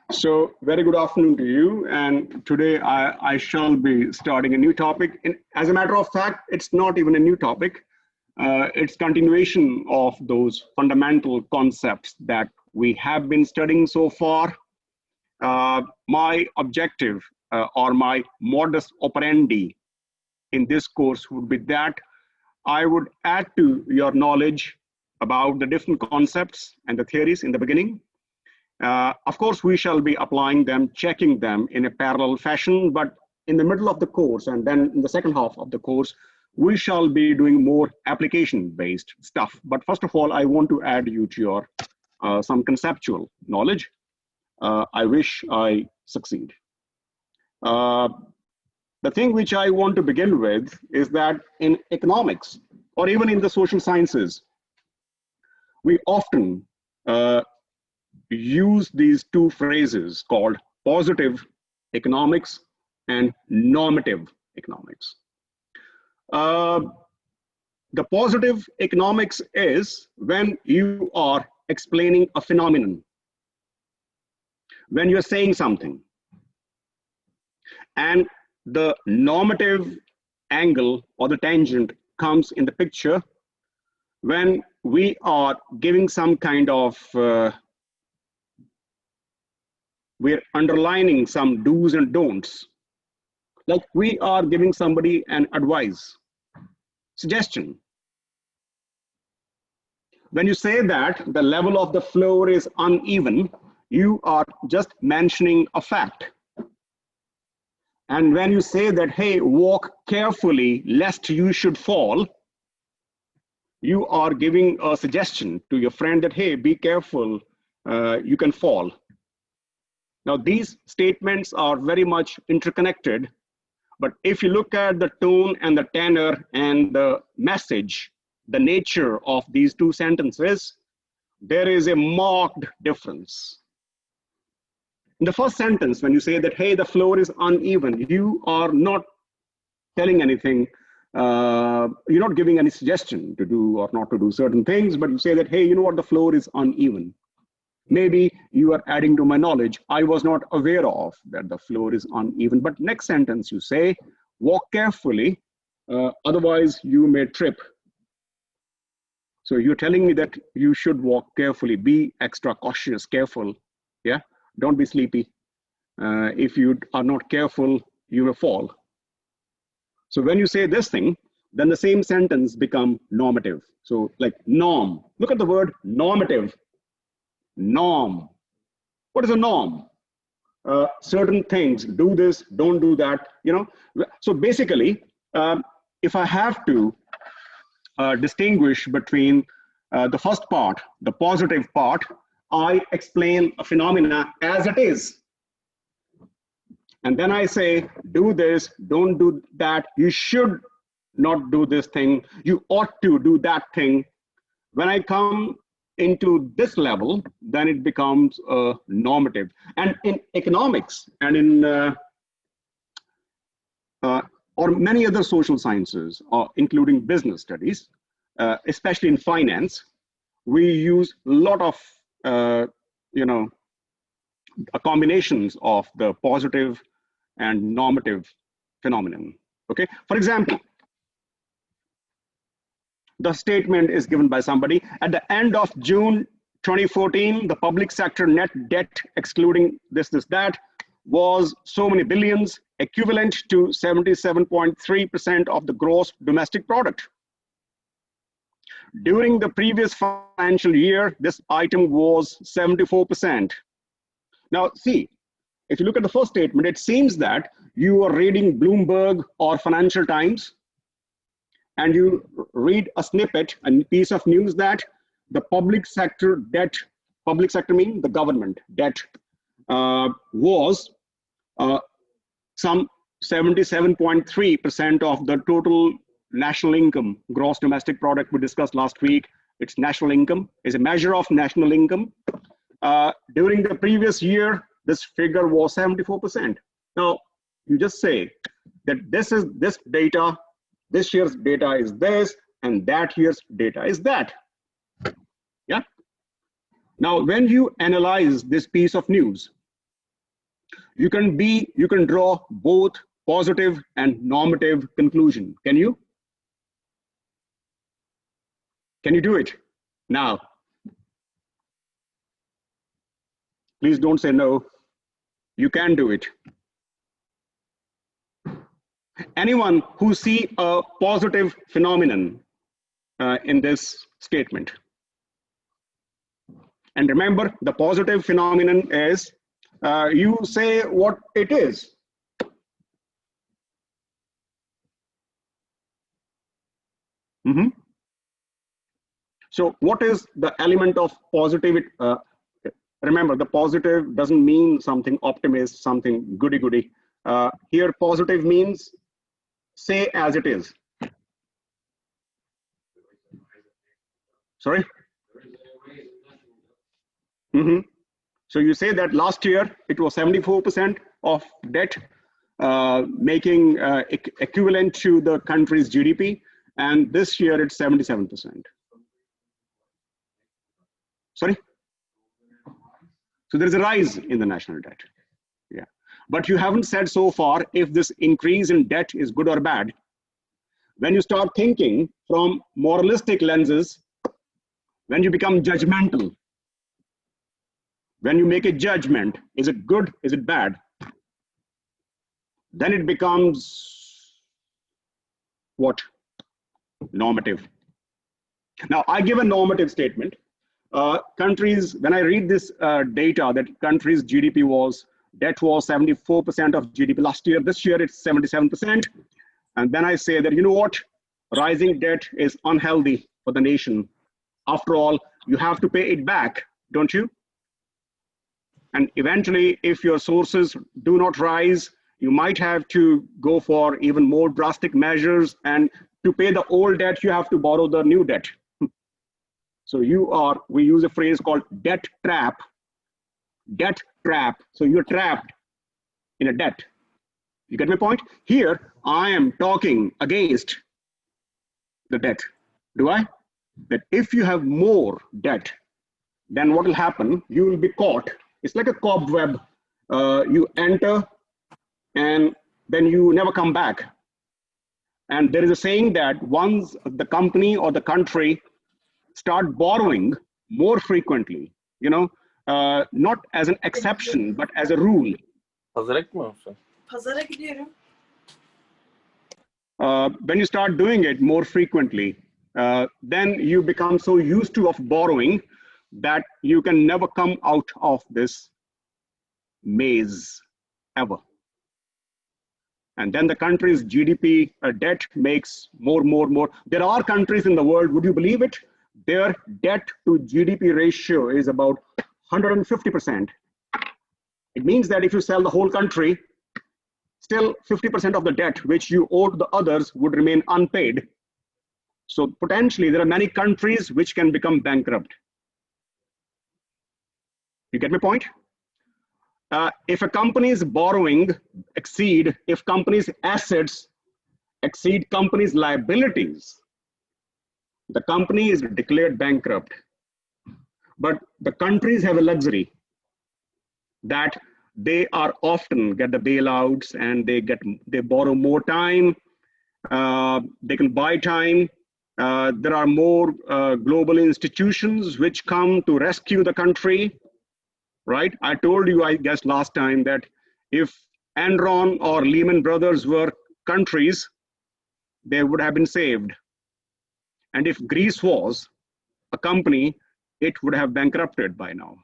So, very good afternoon to you. And today I shall be starting a new topic. And as a matter of fact, it's not even a new topic. It's continuation of those fundamental concepts that we have been studying so far. My objective or my modus operandi in this course would be that I would add to your knowledge about the different concepts and the theories in the beginning. Of course, we shall be applying them, checking them in a parallel fashion, but in the middle of the course and then in the second half of the course, we shall be doing more application-based stuff. But first of all, I want to add you to your some conceptual knowledge. I wish I succeed. The thing which I want to begin with is that in economics, or even in the social sciences, we often use these two phrases called positive economics and normative economics. The positive economics is when you are explaining a phenomenon, when you're saying something. And the normative angle or the tangent comes in the picture when we are giving some kind of we're underlining some do's and don'ts. Like we are giving somebody an advice, suggestion. When you say that the level of the floor is uneven, you are just mentioning a fact. And when you say that, hey, walk carefully lest you should fall, you are giving a suggestion to your friend that, hey, be careful, you can fall. Now, these statements are very much interconnected, but if you look at the tone and the tenor and the message, the nature of these two sentences, there is a marked difference. In the first sentence, when you say that, hey, the floor is uneven, you are not telling anything, you're not giving any suggestion to do or not to do certain things, but you say that, hey, you know what, the floor is uneven. Maybe you are adding to my knowledge. I was not aware of that the floor is uneven. But next sentence you say, walk carefully, otherwise you may trip. So you're telling me that you should walk carefully, be extra cautious, careful. Yeah, don't be sleepy. If you are not careful, you may fall. So when you say this thing, then the same sentence become normative. So like norm, look at the word normative. Norm. What is a norm? Certain things, do this, don't do that, you know. So basically, if I have to distinguish between the first part, the positive part, I explain a phenomena as it is. And then I say, do this, don't do that, you should not do this thing, you ought to do that thing. When I come into this level, then it becomes normative. And in economics and in or many other social sciences, including business studies, especially in finance, we use a lot of combinations of the positive and normative phenomenon. Okay, for example, the statement is given by somebody. At the end of June 2014, the public sector net debt, excluding this, that, was so many billions, equivalent to 77.3% of the gross domestic product. During the previous financial year, this item was 74%. Now, see, if you look at the first statement, it seems that you are reading Bloomberg or Financial Times, and you read a snippet, a piece of news that the public sector debt, public sector meaning the government debt, was some 77.3% of the total national income, gross domestic product we discussed last week. It's national income, is a measure of national income. During the previous year, this figure was 74%. Now, you just say that this is this data, this year's data is this, and that year's data is that. Yeah. Now, when you analyze this piece of news, You can draw both positive and normative conclusion. Can you? Can you do it now? Please don't say no. You can do it. Anyone who see a positive phenomenon in this statement? And remember, the positive phenomenon is you say what it is. So what is the element of positivity? Remember, the positive doesn't mean something optimist, something goody-goody. Here, positive means say as it is. Sorry? So you say that last year it was 74% of debt, making equivalent to the country's GDP, and this year it's 77%. Sorry? So there's a rise in the national debt. Yeah. But you haven't said so far if this increase in debt is good or bad. When you start thinking from moralistic lenses, when you become judgmental, when you make a judgment, is it good, is it bad? Then it becomes what? Normative. Now, I give a normative statement. Countries, when I read this data that countries' GDP debt was 74% of GDP last year, this year it's 77%. And then I say that, you know what? Rising debt is unhealthy for the nation. After all, you have to pay it back, don't you? And eventually, if your sources do not rise, you might have to go for even more drastic measures. And to pay the old debt, you have to borrow the new debt. So we use a phrase called debt trap. Debt trap. So you're trapped in a debt. You get my point? Here, I am talking against the debt. Do I? That if you have more debt, then what will happen? You will be caught. It's like a cobweb. You enter and then you never come back. And there is a saying that once the company or the country start borrowing more frequently, not as an exception, but as a rule. When you start doing it more frequently, then you become so used to of borrowing that you can never come out of this maze ever. And then the country's GDP debt makes more. There are countries in the world, would you believe it? Their debt to GDP ratio is about 150%. It means that if you sell the whole country, still 50% of the debt which you owe to the others would remain unpaid. So potentially there are many countries which can become bankrupt. You get my point? If a company's borrowing if company's assets exceed company's liabilities, the company is declared bankrupt. But the countries have a luxury that they are often get the bailouts and they borrow more time. They can buy time. There are more global institutions which come to rescue the country, right? I told you, I guess last time, that if Enron or Lehman Brothers were countries, they would have been saved. And if Greece was a company, it would have bankrupted by now.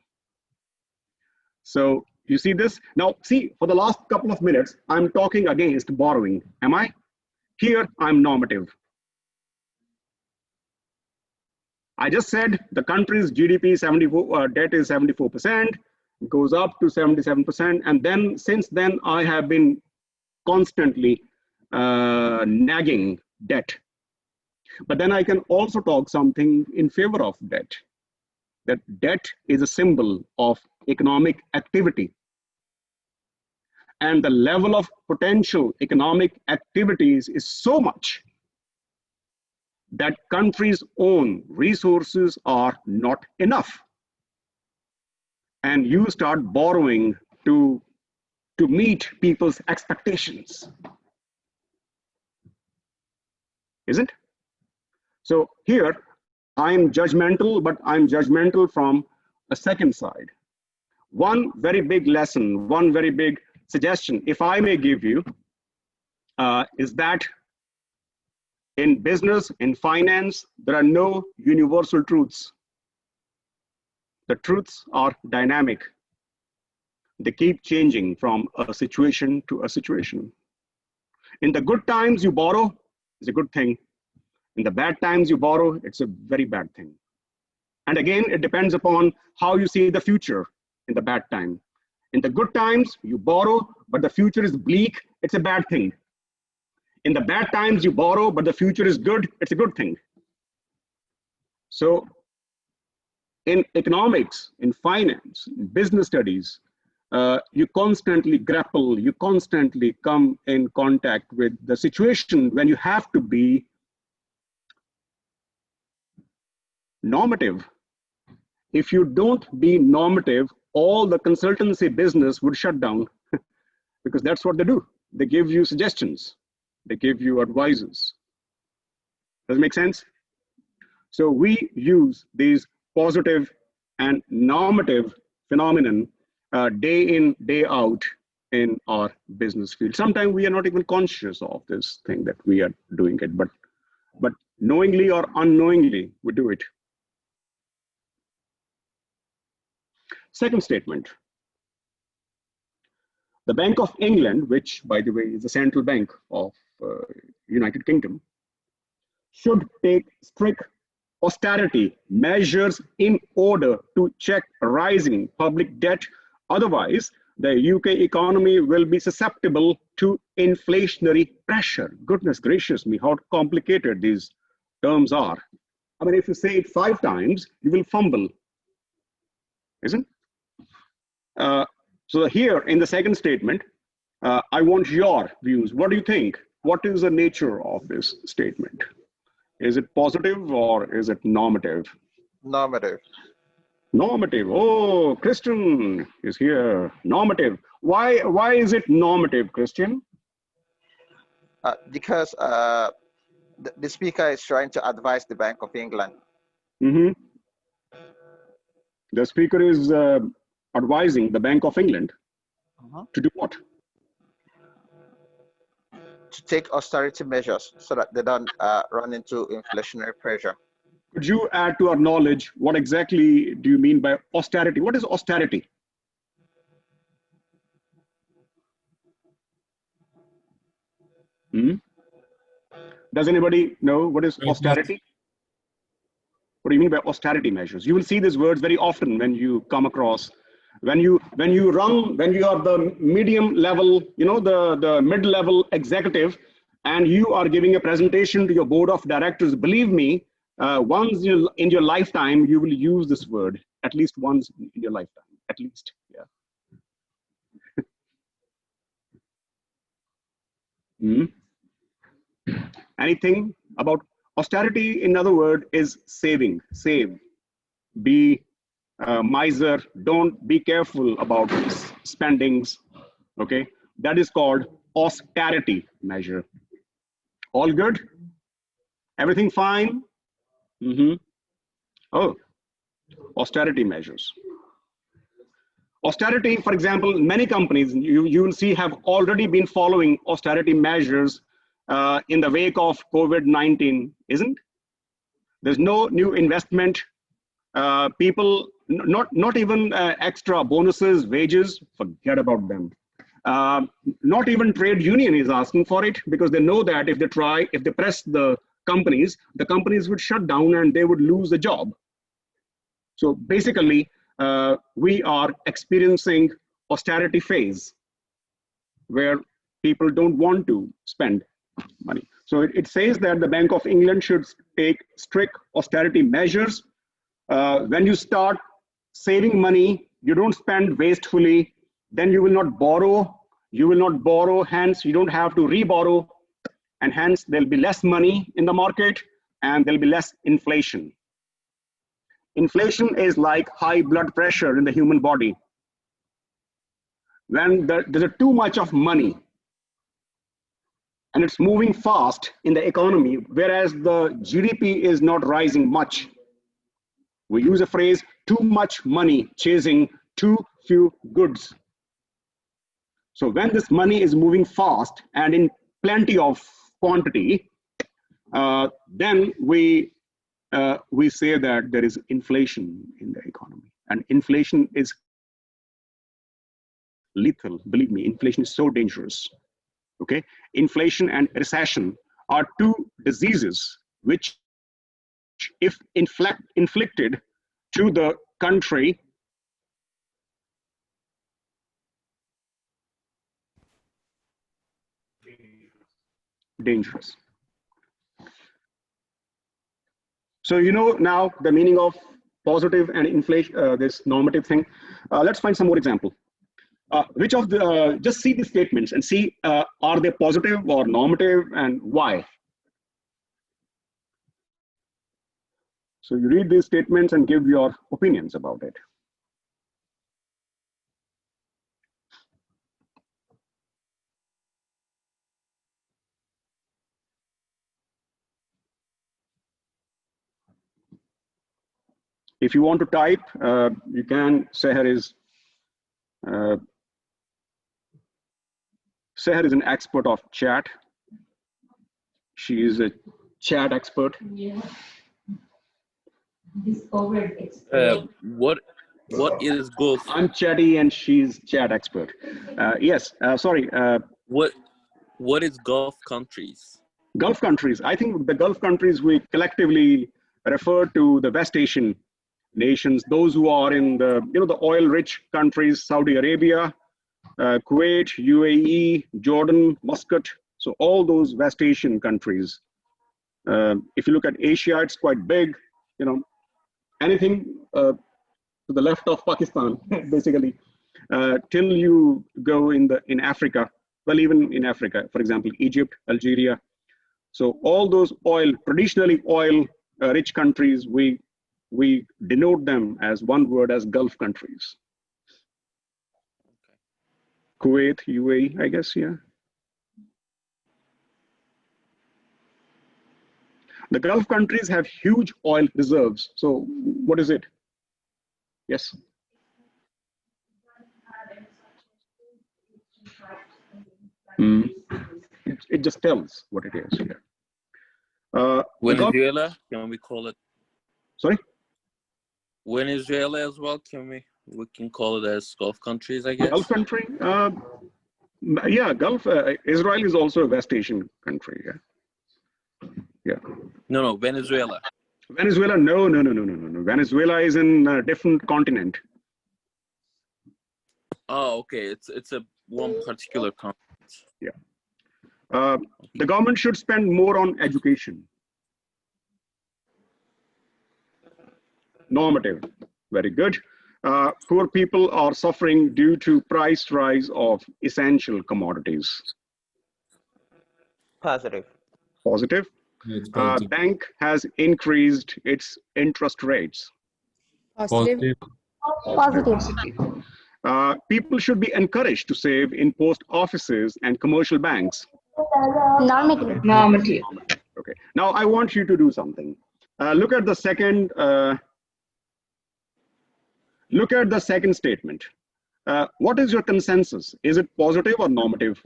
So you see this? Now, see, for the last couple of minutes, I'm talking against borrowing. Am I? Here, I'm normative. I just said the country's GDP debt is 74%, goes up to 77%. And then since then, I have been constantly nagging debt. But then I can also talk something in favor of debt. That debt is a symbol of economic activity. And the level of potential economic activities is so much that countries' own resources are not enough. And you start borrowing to to meet people's expectations. Isn't? So here, I'm judgmental, but I'm judgmental from a second side. One very big lesson, one very big suggestion, if I may give you, is that in business, in finance, there are no universal truths. The truths are dynamic. They keep changing from a situation to a situation. In the good times you borrow, it's a good thing. In the bad times you borrow, it's a very bad thing. And again, it depends upon how you see the future in the bad time. In the good times, you borrow, but the future is bleak, it's a bad thing. In the bad times, you borrow, but the future is good, it's a good thing. So in economics, in finance, in business studies, you constantly grapple, you constantly come in contact with the situation when you have to be normative. If you don't be normative, all the consultancy business would shut down because that's what they do. They give you suggestions. They give you advices. Does it make sense? So we use these positive and normative phenomenon day in, day out in our business field. Sometimes we are not even conscious of this thing that we are doing it, but knowingly or unknowingly, we do it. Second statement. The Bank of England, which by the way is the central bank of United Kingdom, should take strict austerity measures in order to check rising public debt. Otherwise, the UK economy will be susceptible to inflationary pressure. Goodness gracious me, how complicated these terms are. I mean, if you say it 5 times, you will fumble, isn't it? So here in the second statement, I want your views. What do you think? What is the nature of this statement? Is it positive or is it normative? Normative. Normative. Oh, Christian is here. Normative. Why is it normative, Christian? Because the speaker is trying to advise the Bank of England. Mm-hmm. The speaker is advising the Bank of England to do what? To take austerity measures so that they don't run into inflationary pressure. Could you add to our knowledge, what exactly do you mean by austerity? What is austerity? Does anybody know what is austerity? What do you mean by austerity measures? You will see these words very often when you come across, when you are the medium level, you know, the mid-level executive, and you are giving a presentation to your board of directors. Believe me, once in your lifetime, you will use this word at least once in your lifetime, at least, yeah. Anything about austerity, in other words, is saving, save, be miser, don't be careful about spendings, okay? That is called austerity measure. All good? Everything fine? Oh, austerity measures. Austerity, for example, many companies you will see have already been following austerity measures in the wake of COVID-19, isn't? There's no new investment. People, not even extra bonuses, wages, forget about them. Not even trade union is asking for it because they know that if they press the companies would shut down and they would lose the job. So basically, we are experiencing austerity phase where people don't want to spend money. So it says that the Bank of England should take strict austerity measures. When you start saving money, you don't spend wastefully, then you will not borrow, hence you don't have to re-borrow, and hence there'll be less money in the market and there'll be less inflation. Inflation is like high blood pressure in the human body. when there's too much of money and it's moving fast in the economy, whereas the GDP is not rising much. We use a phrase, too much money chasing too few goods. So when this money is moving fast and in plenty of quantity, then we say that there is inflation in the economy. And inflation is lethal. Believe me, inflation is so dangerous. Okay, inflation and recession are two diseases which, if inflicted to the country, dangerous. So you know now the meaning of positive and inflation, this normative thing. Let's find some more example. Which of the, just see the statements and see, are they positive or normative and why? So you read these statements and give your opinions about it. If you want to type, you can. Seher is an expert of chat. She is a chat expert. Yeah. Discovered expert. What is Gulf? I'm chatty and she's chat expert. Yes, sorry. What is Gulf countries? Gulf countries. I think the Gulf countries, we collectively refer to the West Asian nations, those who are in the, the oil-rich countries, Saudi Arabia, Kuwait, UAE, Jordan, Muscat. So all those West Asian countries. If you look at Asia, it's quite big. Anything to the left of Pakistan, basically, till you go in Africa. Well, even in Africa, for example, Egypt, Algeria. So all those traditionally oil-rich countries, we denote them as one word as Gulf countries. Kuwait, UAE, I guess, yeah. The Gulf countries have huge oil reserves. So what is it? Yes. It just tells what it is here. Venezuela, can we call it? Sorry? Venezuela as well, we can call it as Gulf countries, I guess. Gulf country? Yeah, Gulf. Israel is also a West Asian country, yeah. Yeah. No, Venezuela. Venezuela, no. Venezuela is in a different continent. Oh, okay. It's a one particular continent. Yeah. The government should spend more on education. Normative, very good. Poor people are suffering due to price rise of essential commodities. Positive. Positive. Bank has increased its interest rates. Positive. Positive. People should be encouraged to save in post offices and commercial banks. Normative. Normative. Okay. Now I want you to do something. Look at the second. Look at the second statement. What is your consensus? Is it positive or normative?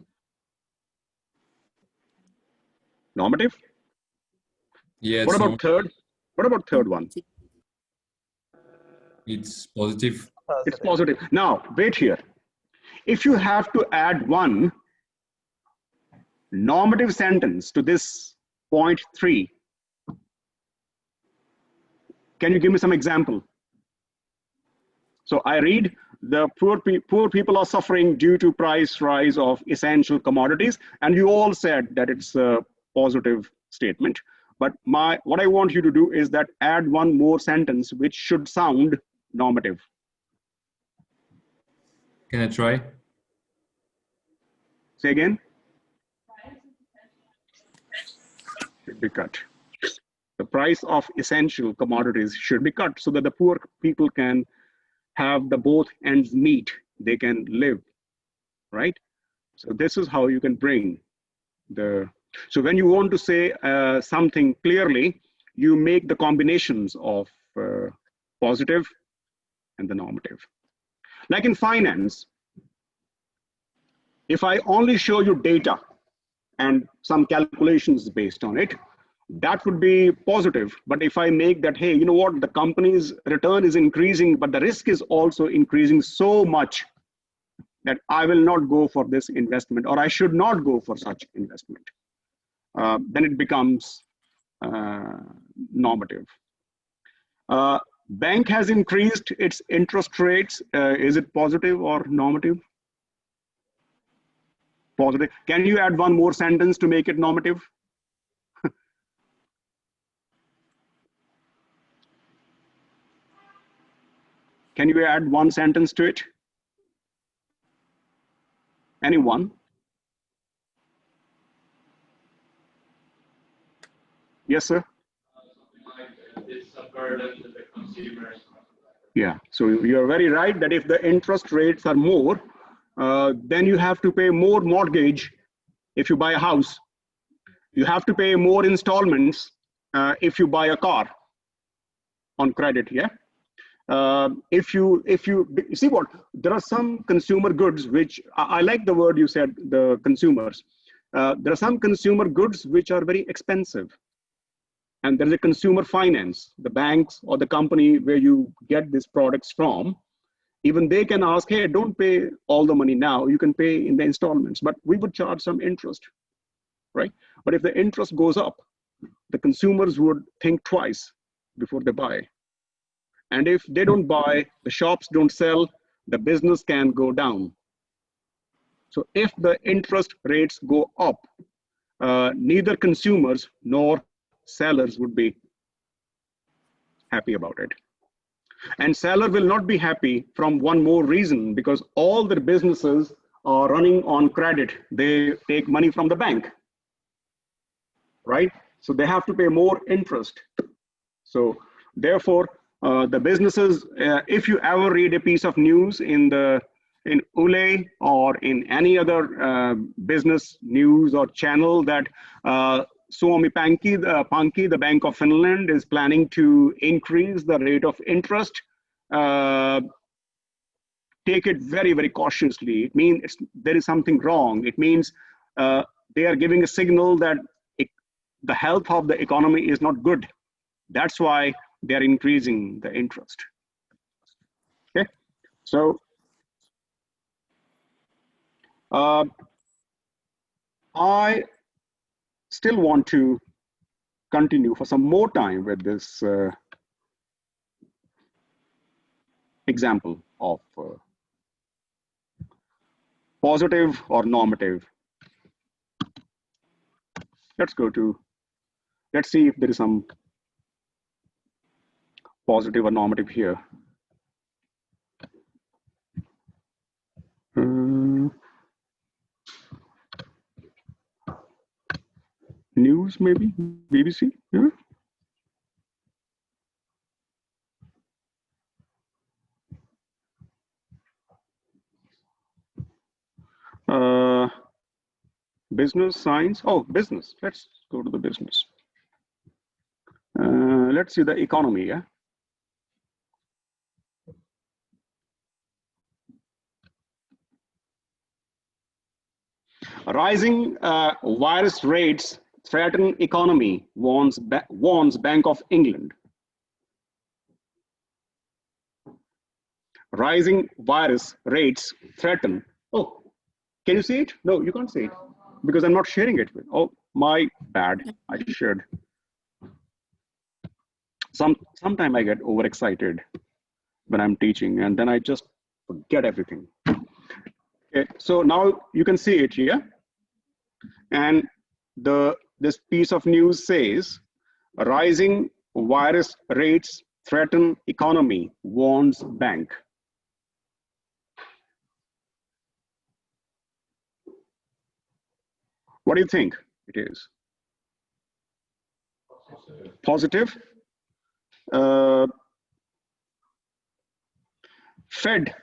Normative? Yes. What about third? What about third one? It's positive. It's positive. Now, wait here. If you have to add one normative sentence to this point 3, can you give me some example? So I read, the poor people are suffering due to price rise of essential commodities, and you all said that it's a positive statement. But what I want you to do is that add one more sentence which should sound normative. Can I try? Say again. Should be cut. The price of essential commodities should be cut so that the poor people can have the both ends meet. They can live right? So this is how you can bring the, so when you want to say something clearly, you make the combinations of positive and the normative. Like in finance, if I only show you data and some calculations based on it, that would be positive. But if I make that, hey, you know what, the company's return is increasing, but the risk is also increasing so much that I will not go for this investment, or I should not go for such investment, then it becomes normative. Bank has increased its interest rates. Is it positive or normative? Positive. Can you add one more sentence to make it normative? Can you add one sentence to it? Anyone? Yes, sir. It's a burden to the consumers. Yeah, so you're very right that if the interest rates are more, then you have to pay more mortgage if you buy a house. You have to pay more installments if you buy a car on credit, yeah? If you see what, there are some consumer goods which, I like the word you said, the consumers. There are some consumer goods which are very expensive. And there is a consumer finance, the banks or the company where you get these products from, even they can ask, hey, don't pay all the money now, you can pay in the installments, but we would charge some interest, right? But if the interest goes up, the consumers would think twice before they buy. And if they don't buy, the shops don't sell, the business can go down. So if the interest rates go up, neither consumers nor sellers would be happy about it. And seller will not be happy from one more reason, because all their businesses are running on credit. They take money from the bank, right? So they have to pay more interest. So therefore, the businesses, if you ever read a piece of news in Yle or in any other business news or channel that Suomi Pankki, the Bank of Finland, is planning to increase the rate of interest, take it very, very cautiously. It means there is something wrong. It means they are giving a signal that the health of the economy is not good. That's why they are increasing the interest. Okay, so I still want to continue for some more time with this example of positive or normative. Let's see if there is some positive or normative here. News, maybe, BBC, yeah. Business, science, oh, business, let's go to the business. Let's see the economy, yeah. Rising virus rates threaten economy, warns Bank of England. Rising virus rates threaten. Oh, can you see it? No, you can't see it because I'm not sharing it with. Oh, my bad. I should. Sometime I get overexcited when I'm teaching, and then I just forget everything. Okay, so now you can see it here, and this piece of news says, rising virus rates threaten economy, warns bank. What do you think it is? Positive? Fed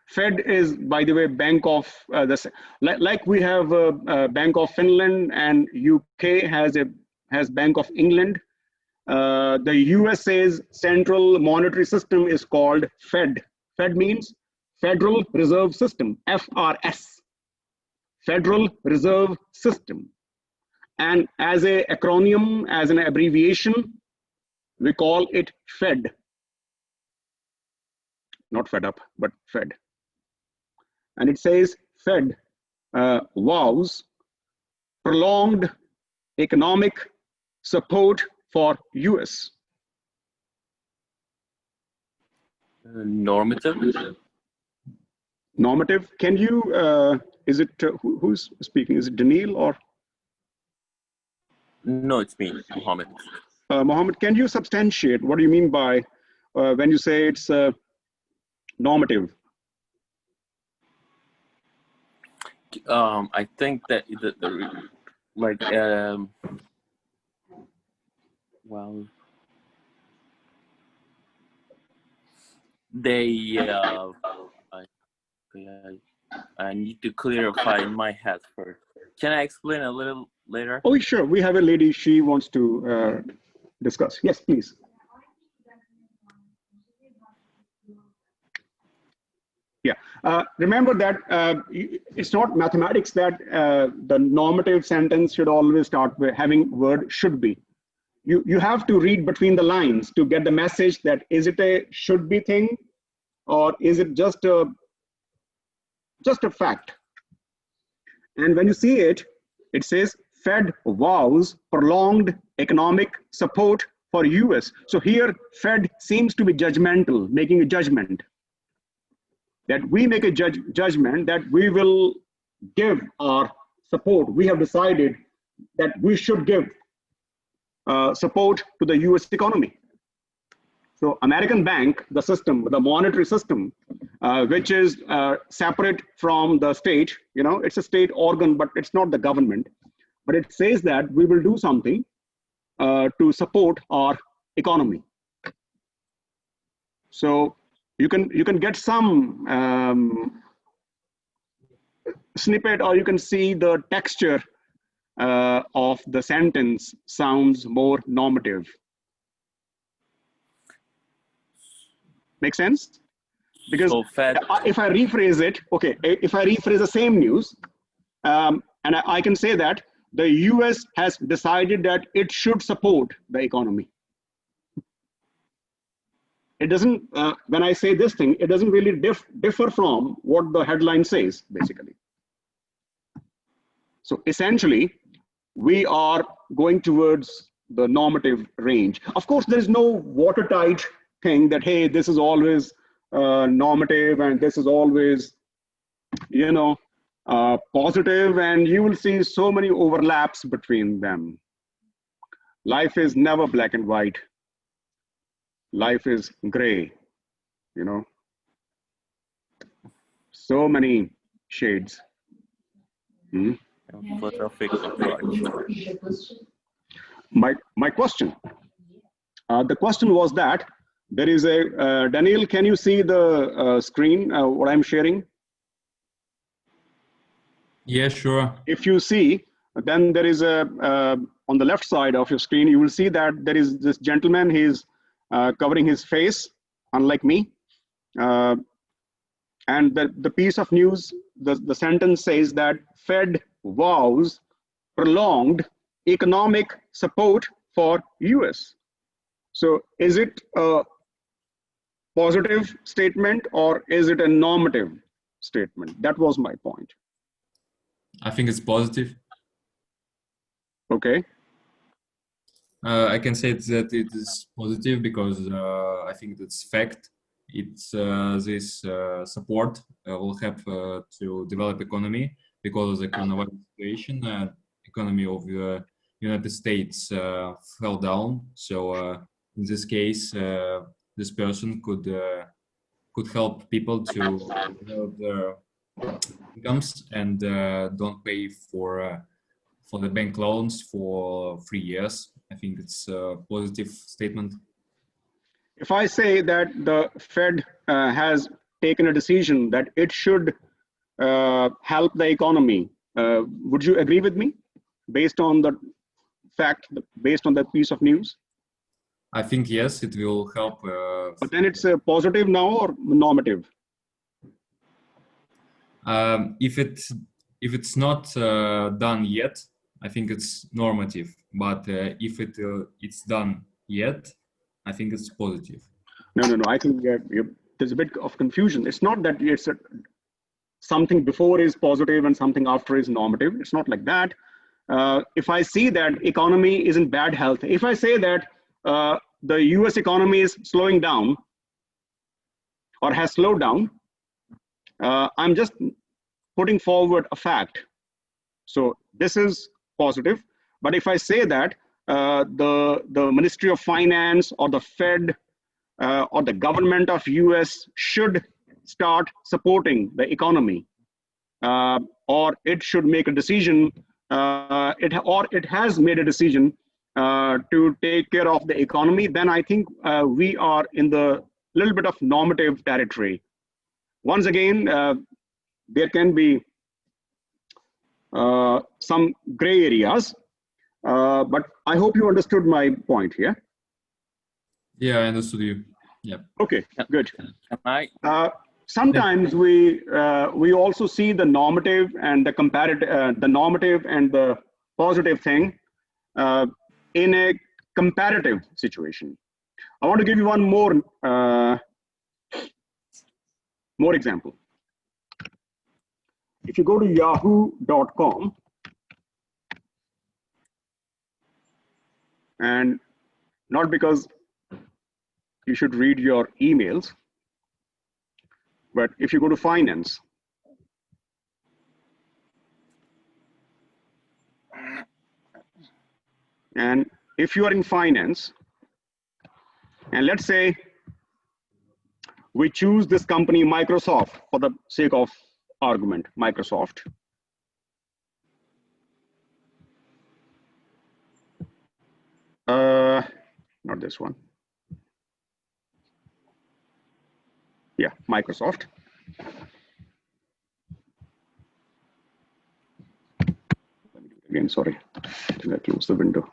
Fed is, by the way, Bank of like we have Bank of Finland, and UK has Bank of England. The USA's central monetary system is called Fed. Fed means Federal Reserve System, FRS, Federal Reserve System. And as an acronym, as an abbreviation, we call it Fed. Not fed up, but Fed. And it says Fed vows prolonged economic support for US. Normative? Normative. Can you, is it, who's speaking? Is it Daniil or? No, it's me, Mohammed. Mohammed, can you substantiate what do you mean by when you say it's normative? I think that well, they I need to clarify in my head first. Can I explain a little later? Oh, sure. We have a lady. She wants to discuss. Yes, please. Yeah. Remember that it's not mathematics that the normative sentence should always start with having word should be. You have to read between the lines to get the message that is it a should be thing, or is it just a fact? And when you see it, it says Fed vows prolonged economic support for US. So here Fed seems to be judgmental, making a judgment that we make a judgment that we will give our support. We have decided that we should give support to the US economy. So American bank, the system, the monetary system, which is separate from the state, you know, it's a state organ, but it's not the government. But it says that we will do something to support our economy. So you can get some snippet, or you can see the texture of the sentence sounds more normative. Make sense? Because so Fed, if I rephrase it, okay, if I rephrase the same news, and I can say that the US has decided that it should support the economy. It doesn't, when I say this thing, it doesn't really differ from what the headline says, basically. So essentially, we are going towards the normative range. Of course, there is no watertight thing that, hey, this is always normative and this is always, you know, positive, and you will see so many overlaps between them. Life is never black and white. Life is gray, you know. So many shades. philosophic approach. My question. The question was that there is a Daniel. Can you see the screen? What I'm sharing? Yeah, sure. If you see, then there is a on the left side of your screen. You will see that there is this gentleman. He's covering his face, unlike me. And the piece of news, the sentence says that Fed vows prolonged economic support for US. So is it a positive statement or is it a normative statement? That was my point. I think it's positive. Okay. I can say that it is positive because I think that's fact. It's this support will help to develop economy because of the coronavirus situation. Economy of the United States fell down. So in this case, this person could help people to develop their incomes and don't pay for the bank loans for 3 years. I think it's a positive statement. If I say that the Fed has taken a decision that it should help the economy. Would you agree with me based on the fact, based on that piece of news? I think yes, it will help. But then it's positive now or normative? If it's not done yet, I think it's normative. But if it's done yet, I think it's positive. No. I think there's a bit of confusion. It's not that it's something before is positive and something after is normative. It's not like that. If I see that economy is in bad health, if I say that the US economy is slowing down or has slowed down, I'm just putting forward a fact. So this is positive. But if I say that the Ministry of Finance or the Fed or the government of US should start supporting the economy, or it should make a decision, it has made a decision to take care of the economy, then I think we are in the little bit of normative territory. Once again, there can be some gray areas, but I hope you understood my point here. Yeah, I understood you. Yeah. Okay, good. Can I? Sometimes we also see the normative and the comparative, the normative and the positive thing in a comparative situation. I want to give you one more example. If you go to yahoo.com, and not because you should read your emails, but if you go to finance, and if you are in finance, and let's say we choose this company Microsoft for the sake of argument, Microsoft. Not this one. Yeah, Microsoft. Let me do it again, sorry. I think I closed the window.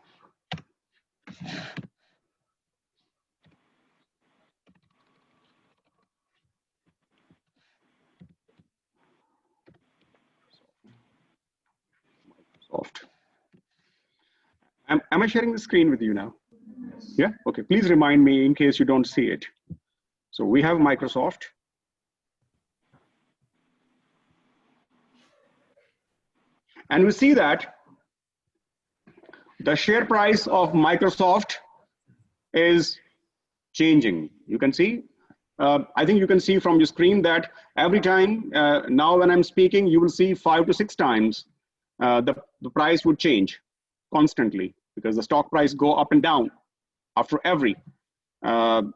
Microsoft. Am I sharing the screen with you now? Yeah, okay, please remind me in case you don't see it. So we have Microsoft. And we see that the share price of Microsoft is changing. You can see, I think you can see from your screen that every time, now when I'm speaking, you will see 5 to 6 times the price would change constantly because the stock price go up and down after every 10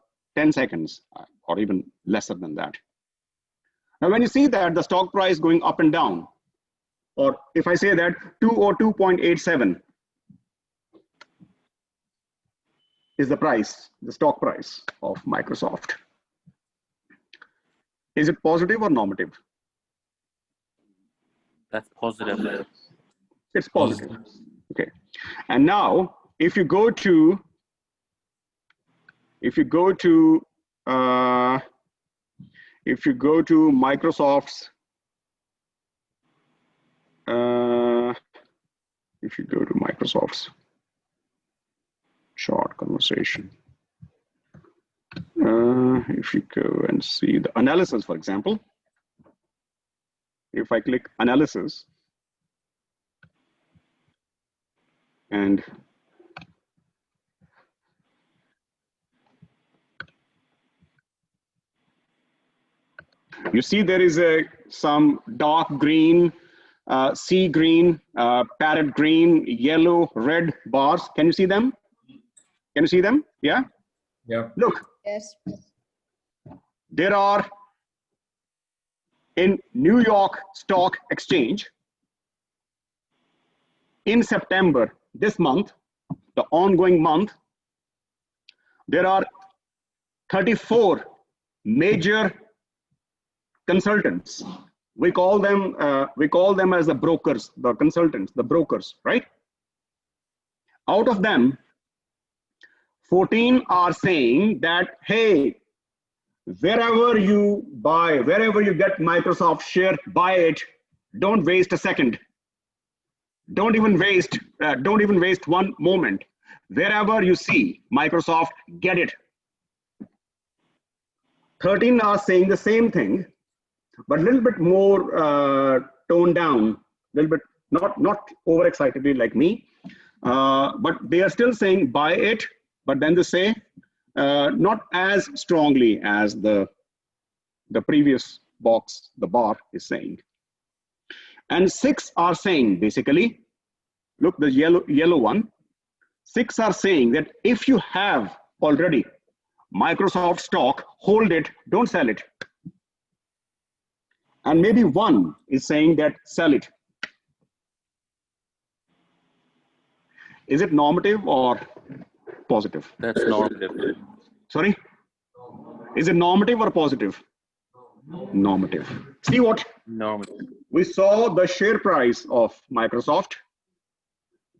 seconds or even lesser than that. Now, when you see that the stock price going up and down, or if I say that 202.87 is the price, the stock price of Microsoft, is it positive or normative? That's positive. It's positive. Okay. And now, if you go to Microsoft's, short conversation, if you go and see the analysis, for example, if I click analysis and you see there is some dark green, sea green, parrot green, yellow, red bars. Can you see them? Can you see them? Yeah? Yeah. Look, Yes. there are in New York Stock Exchange in September, this month, the ongoing month, there are 34 major consultants. We call them as the brokers, the consultants, the brokers, right? Out of them, 14 are saying that, hey, wherever you get Microsoft share, buy it. Don't waste a second. Don't even waste one moment. Wherever you see Microsoft, get it. 13 are saying the same thing, but a little bit more toned down, a little bit not overexcitedly like me, but they are still saying buy it. But then they say not as strongly as the previous box, the bar is saying. And 6 are saying, basically, look, the yellow one, 6 are saying that if you have already Microsoft stock, hold it, don't sell it. And maybe 1 is saying that sell it. Is it normative or positive? That's normative. Sorry? Is it normative or positive? Normative. See what? Normative. We saw the share price of Microsoft.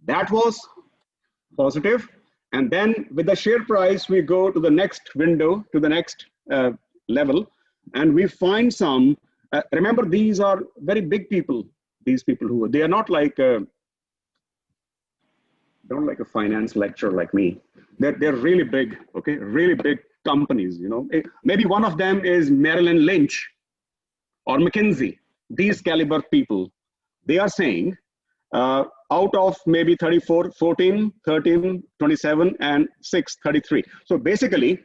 That was positive. And then with the share price, we go to the next window, to the next level, and we find some, remember, these are very big people, these people who, they are not like, don't like a finance lecturer like me. They're really big, okay? Really big companies, you know. Maybe one of them is Merrill Lynch or McKinsey. These caliber people, they are saying, out of maybe 34, 14, 13, 27, and 6, 33. So basically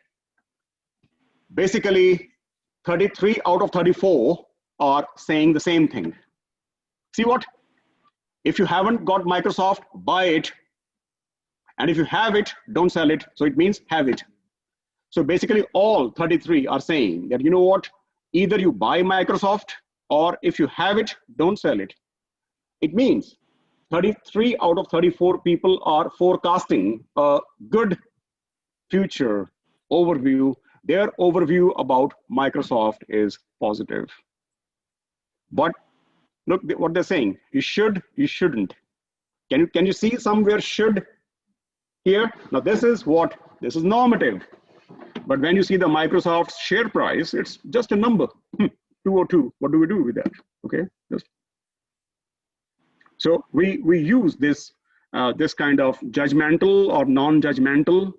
33 out of 34 are saying the same thing. See what? If you haven't got Microsoft, buy it. And if you have it, don't sell it. So it means have it. So basically all 33 are saying that, you know what? Either you buy Microsoft, or if you have it, don't sell it. It means 33 out of 34 people are forecasting a good future overview. Their overview about Microsoft is positive. But look what they're saying. You should, you shouldn't. Can you see somewhere should here? Now this is what? This is normative. But when you see the Microsoft share price, it's just a number. 202. What do we do with that? Okay. So we use this this kind of judgmental or non-judgmental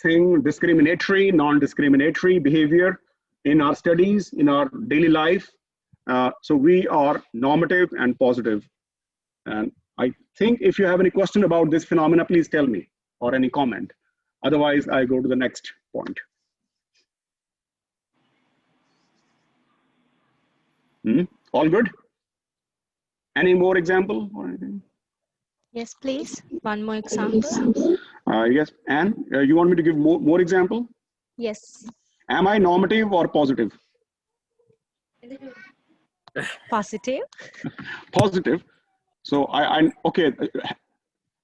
thing, discriminatory, non-discriminatory behavior in our studies, in our daily life. So we are normative and positive. And I think if you have any question about this phenomena, please tell me, or any comment. Otherwise, I go to the next point. All good? Any more example or anything? Yes, please. One more example. Yes, Anne, you want me to give more example? Yes. Am I normative or positive? Positive. Positive. So I okay.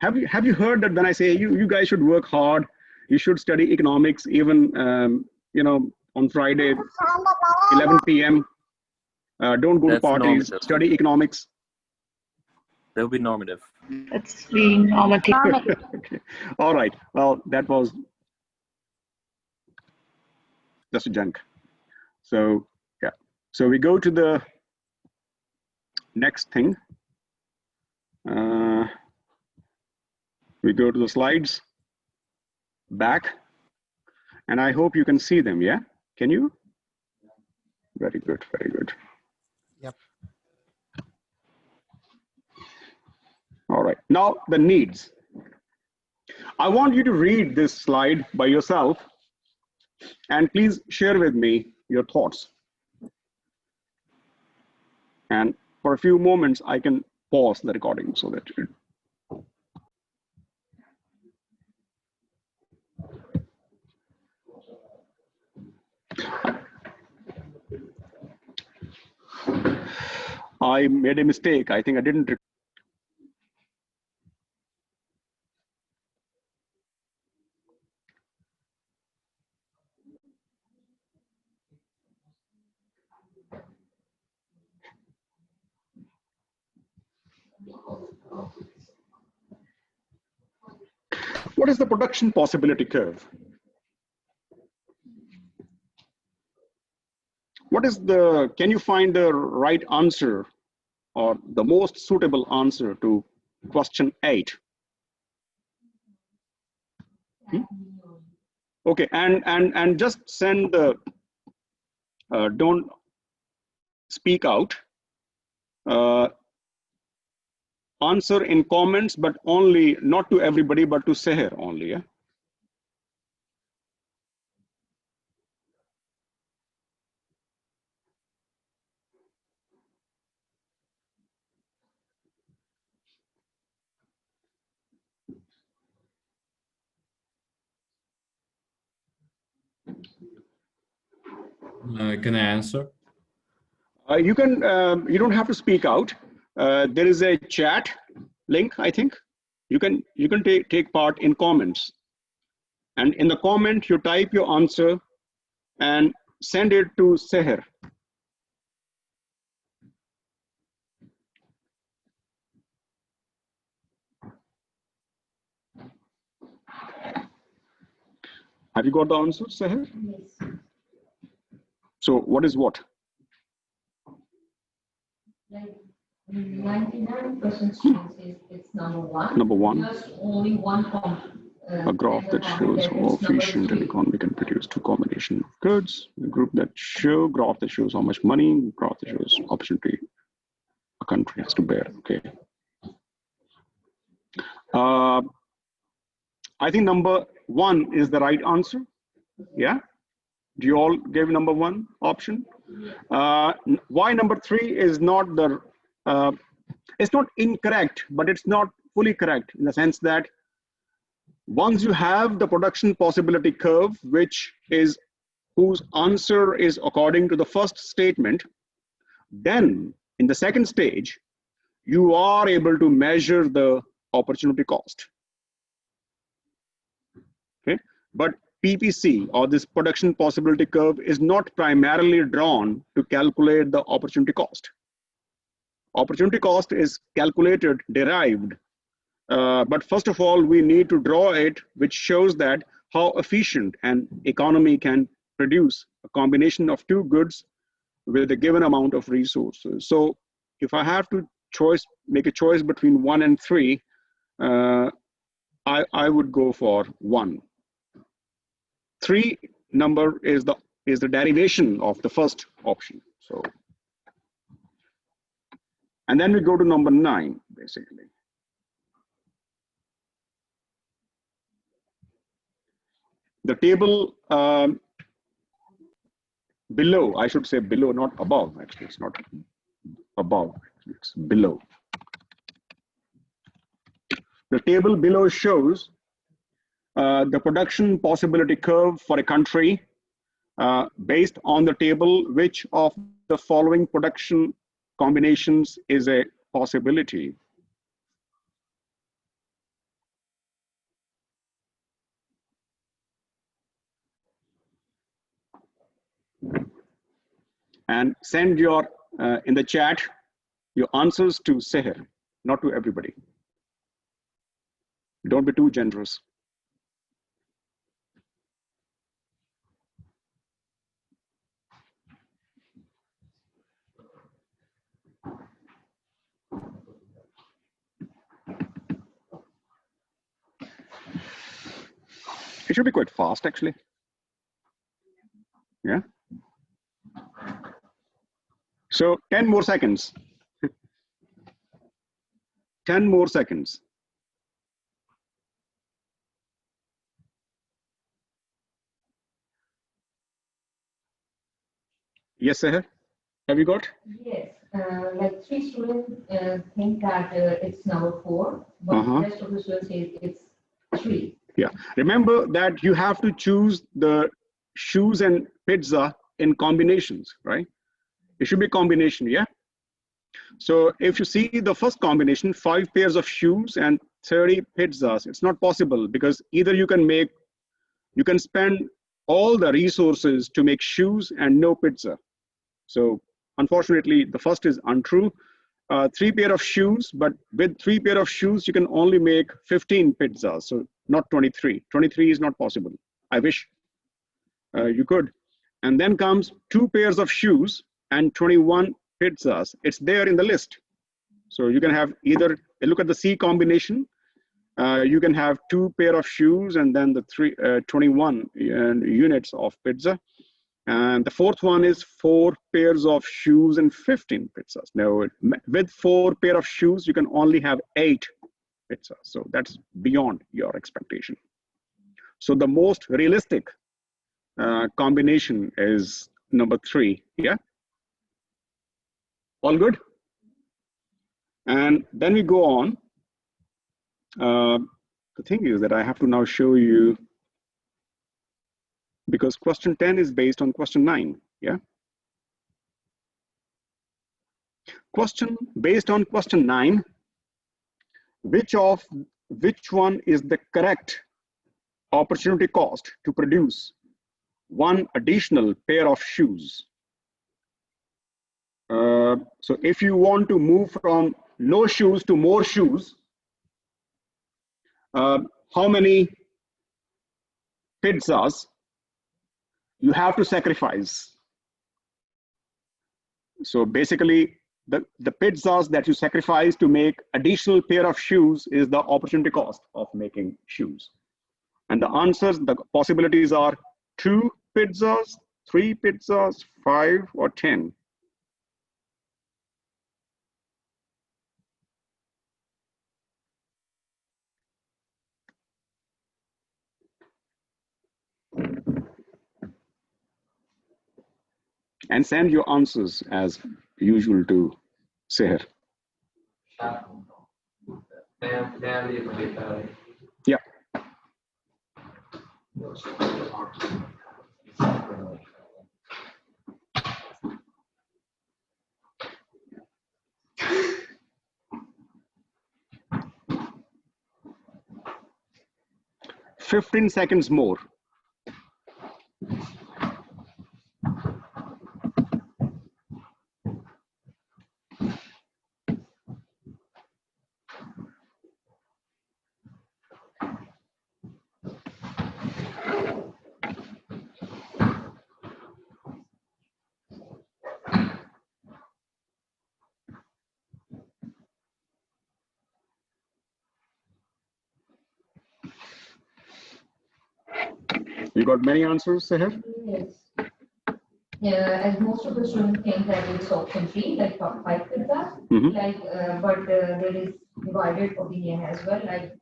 Have you heard that when I say you guys should work hard, you should study economics even you know, on Friday 11 p.m. Don't go to That's parties. normative. Study economics. That would be normative. That's being normative. Okay. All right. Well, that was just a junk. So yeah. So we go to the next thing. We go to the slides back, and I hope you can see them. Yeah, can you? Very good, very good. Yep. All right, now the needs. I want you to read this slide by yourself, and please share with me your thoughts. And for a few moments, I can pause the recording so that it, I made a mistake. I think I didn't. What is the production possibility curve? Can you find the right answer or the most suitable answer to question 8? Okay, and just send the, don't speak out. Answer in comments, but only, not to everybody, but to Seher only, yeah? Can I answer? You can, you don't have to speak out. There is a chat link, I think. You can take part in comments. And in the comment, you type your answer and send it to Seher. Have you got the answer, Seher? Yes. So what is what? Like 99% chance is it's number one. Number one. Just only one A graph that shows how efficient an economy can produce two combination of goods. A group that show, graph that shows how much money, graph that shows opportunity a country has to bear. Okay. I think number one is the right answer. Yeah. Do you all give number one option? Why number three is not the, it's not incorrect, but it's not fully correct in the sense that once you have the production possibility curve, whose answer is according to the first statement, then in the second stage, you are able to measure the opportunity cost. Okay, but PPC, or this production possibility curve, is not primarily drawn to calculate the opportunity cost. Opportunity cost is calculated, derived, but first of all, we need to draw it, which shows that how efficient an economy can produce a combination of two goods with a given amount of resources. So if I have to make a choice between 1 and 3, I would go for 1. 3 number is the derivation of the first option. So, and then we go to number 9, basically. The table below, I should say below, not above, actually, it's not above, it's below. The table below shows the production possibility curve for a country based on the table, which of the following production combinations is a possibility. And send your, in the chat, your answers to Seher, not to everybody. Don't be too generous. It should be quite fast, actually. Yeah. So 10 more seconds. 10 more seconds. Yes, Seher? Have you got? Yes, like 3 students think that it's number 4, but the rest of the students say it's 3. Yeah. Remember that you have to choose the shoes and pizza in combinations, right? It should be a combination, yeah? So if you see the first combination, 5 pairs of shoes and 30 pizzas, it's not possible because either you can spend all the resources to make shoes and no pizza. So unfortunately, the first is untrue. 3 pair of shoes, but with 3 pair of shoes, you can only make 15 pizzas. So not 23. 23 is not possible. I wish you could. And then comes 2 pairs of shoes and 21 pizzas. It's there in the list. So you can have either, look at the C combination. You can have 2 pair of shoes and then the 21 units of pizza. And the fourth one is 4 pairs of shoes and 15 pizzas. Now, with 4 pair of shoes, you can only have 8 pizzas. So that's beyond your expectation. So the most realistic combination is number 3. Yeah. All good. And then we go on. The thing is that I have to now show you, because question 10 is based on question 9. Yeah. Question based on question 9. Which one is the correct opportunity cost to produce 1 additional pair of shoes? So if you want to move from no shoes to more shoes, how many pizzas you have to sacrifice? So basically, the pizzas that you sacrifice to make additional pair of shoes is the opportunity cost of making shoes. And the answers, the possibilities are 2 pizzas, 3 pizzas, 5, or 10. And send your answers as usual to Seher. Yeah. "15 seconds more." You got many answers, Seher? Yes. Yeah, as most of the students think that it's option 3, like 5 pizzas, but there is divided opinion as well. Like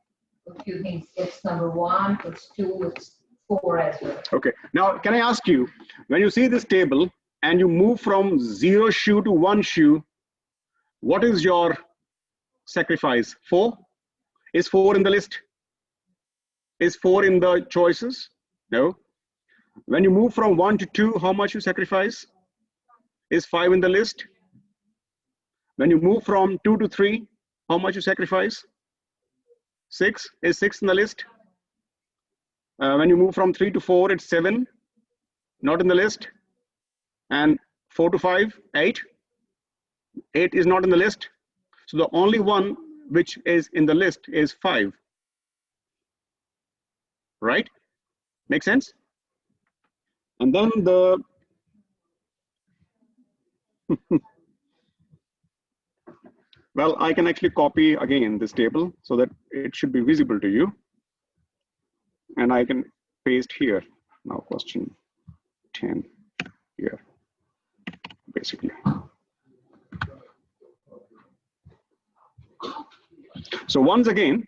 a few things, it's number 1, it's 2, it's 4 as well. Okay. Now, can I ask you, when you see this table and you move from 0 shoe to 1 shoe, what is your sacrifice? 4? Is 4 in the list? Is 4 in the choices? No. When you move from 1 to 2, how much you sacrifice? Is 5 in the list? When you move from 2 to 3, how much you sacrifice? 6. Is 6 in the list? When you move from 3 to 4, it's 7. Not in the list. And 4 to 5, 8. 8 is not in the list. So the only one which is in the list is 5. Right? Make sense? And then the well, I can actually copy again this table so that it should be visible to you. And I can paste here. Now question 10 here, basically. So once again,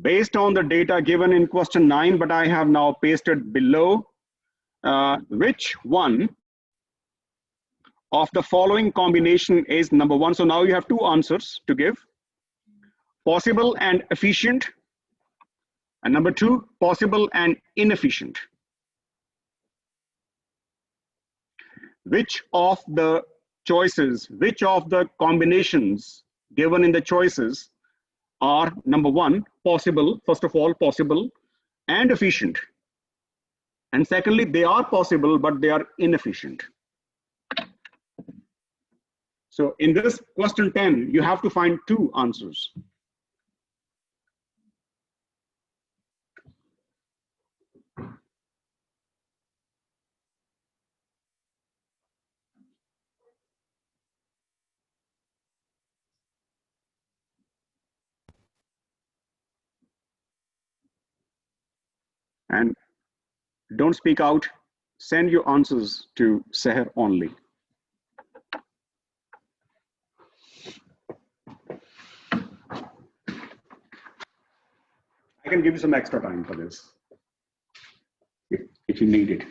based on the data given in question 9, but I have now pasted below, which one of the following combination is number 1? So now you have 2 answers to give: possible and efficient, and number 2, possible and inefficient. Which of the choices, which of the combinations given in the choices are number 1, possible, first of all, possible and efficient. And secondly, they are possible, but they are inefficient. So in this question 10, you have to find 2 answers. And don't speak out. Send your answers to Seher only. I can give you some extra time for this if you need it.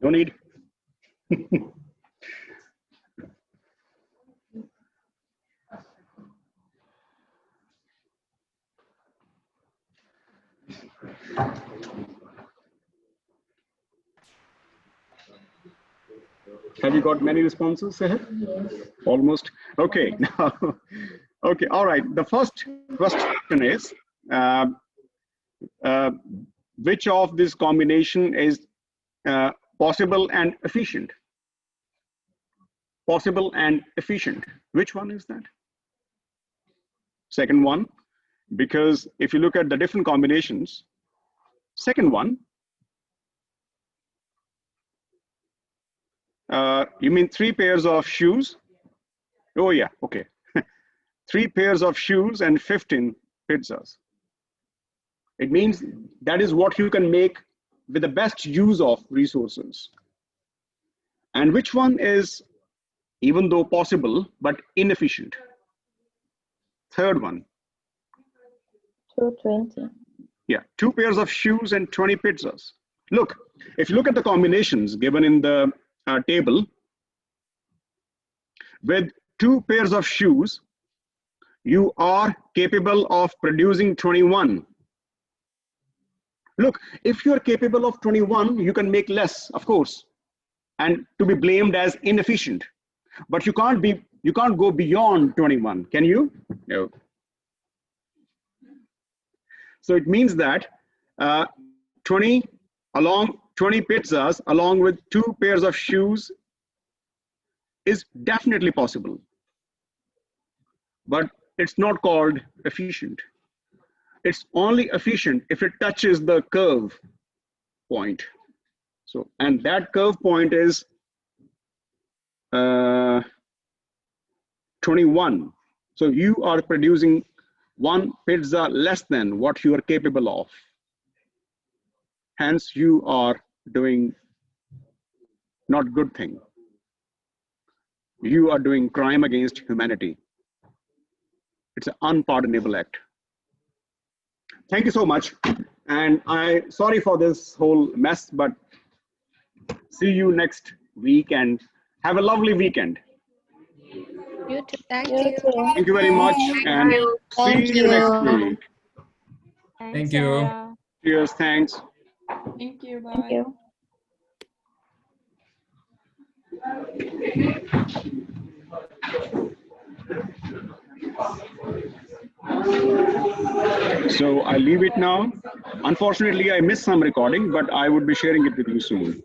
No need. Have you got many responses, Seher? Yes. Almost. Okay. Now, okay. All right. The first question is, which of this combination is possible and efficient? Possible and efficient. Which one is that? Second one, because if you look at the different combinations, second one, you mean 3 pairs of shoes? Oh yeah, okay. 3 pairs of shoes and 15 pizzas. It means that is what you can make with the best use of resources. And which one is, even though possible, but inefficient? Third one. 220. Yeah, 2 pairs of shoes and 20 pizzas. Look, if you look at the combinations given in the table, with 2 pairs of shoes, you are capable of producing 21. Look, if you are capable of 21, you can make less, of course, and to be blamed as inefficient. But you can't go beyond 21, can you? No. So it means that 20 pizzas along with 2 pairs of shoes is definitely possible, but it's not called efficient. It's only efficient if it touches the curve point. So, and that curve point is 21. So you are producing 1 pizza less than what you are capable of. Hence, you are doing not good thing. You are doing crime against humanity. It's an unpardonable act. Thank you so much. And sorry for this whole mess, but see you next week and have a lovely weekend. You too. Thank You you. too. Thank you very much and Thank see you next you. week. Thanks, Thank you. Sarah. Cheers, thanks. Thank you. Bye. Thank you. So I leave it now. Unfortunately, I missed some recording, but I would be sharing it with you soon.